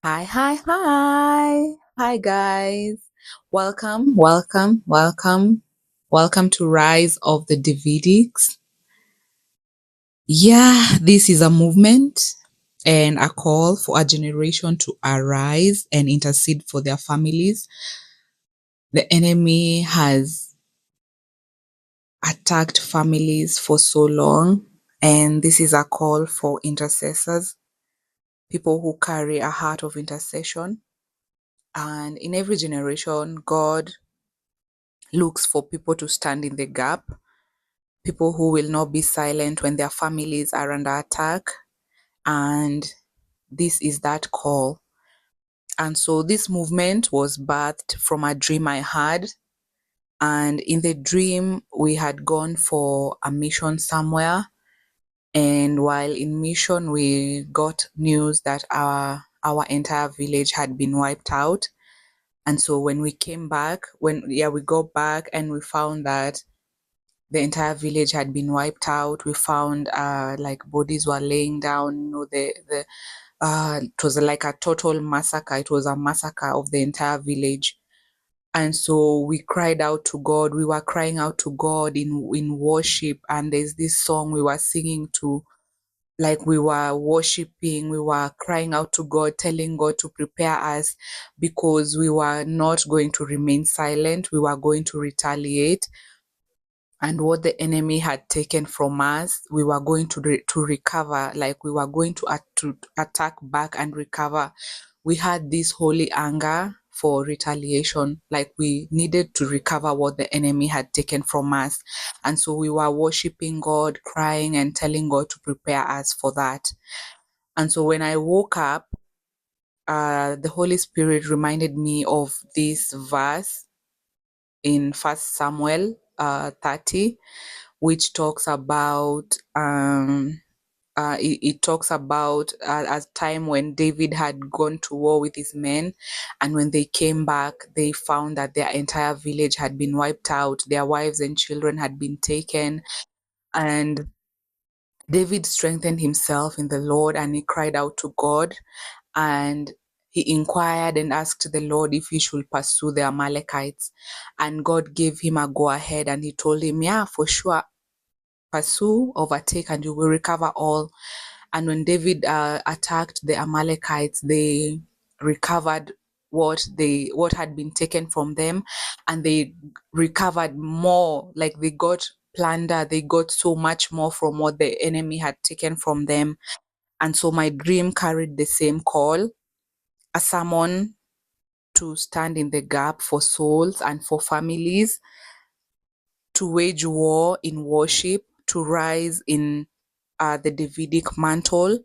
Hi, hi, hi. Hi, guys. Welcome to Rise of the Davidics. Yeah, this is a movement and a call for a generation to arise and intercede for their families. The enemy has attacked families for so long, and this is a call for intercessors, people who carry a heart of intercession. And in every generation, God looks for people to stand in the gap, people who will not be silent when their families are under attack. And this is that call. And so this movement was birthed from a dream I had. And in the dream, we had gone for a mission somewhere. And while in mission, we got news that our entire village had been wiped out. And so when we came back, we got back and we found that the entire village had been wiped out. We found like bodies were laying down. It was like a total massacre. It was a massacre of the entire village. And so we cried out to God. We were crying out to God in worship. And there's this song we were singing to, like we were worshiping, we were crying out to God, telling God to prepare us because we were not going to remain silent. We were going to retaliate, and what the enemy had taken from us, we were going to recover. Like we were going to attack back and recover. We had this holy anger for retaliation, like we needed to recover what the enemy had taken from us. And so we were worshiping God, crying and telling God to prepare us for that. And so when I woke up, the Holy Spirit reminded me of this verse in First Samuel 30, which talks about it talks about a time when David had gone to war with his men, and when they came back, they found that their entire village had been wiped out, their wives and children had been taken, and David strengthened himself in the Lord and he cried out to God, and he inquired and asked the Lord if he should pursue the Amalekites, and God gave him a go ahead, and he told him, yeah, for sure, pursue, overtake, and you will recover all. And when David attacked the Amalekites, they recovered what had been taken from them, and they recovered more. Like they got plunder, they got so much more from what the enemy had taken from them. And so my dream carried the same call, a sermon to stand in the gap for souls and for families, to wage war in worship, to rise in the Davidic mantle,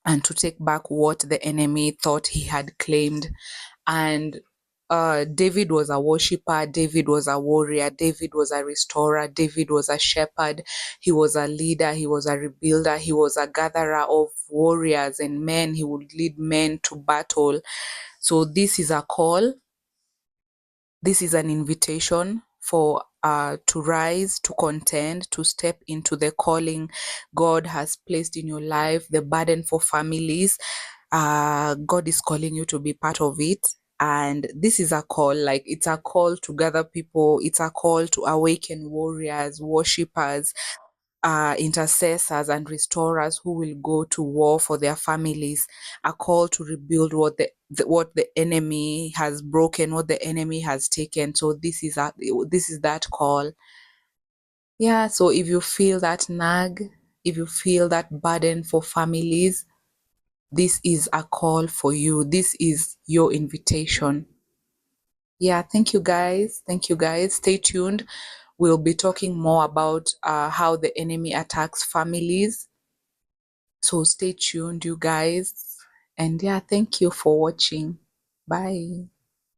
and to take back what the enemy thought he had claimed. And David was a worshiper, David was a warrior, David was a restorer, David was a shepherd, he was a leader, he was a rebuilder, he was a gatherer of warriors and men, he would lead men to battle. So this is a call, this is an invitation for to rise, to contend, to step into the calling God has placed in your life, the burden for families. God is calling you to be part of it. And this is a call, like it's a call to gather people, it's a call to awaken warriors, worshippers, intercessors and restorers who will go to war for their families, a call to rebuild what the enemy has broken, what the enemy has taken. So this is that call. Yeah, so if you feel that nag, if you feel that burden for families, this is a call for you. This is your invitation. Yeah, thank you guys. Thank you guys. Stay tuned. We'll be talking more about how the enemy attacks families. So stay tuned, you guys. And yeah, thank you for watching. Bye.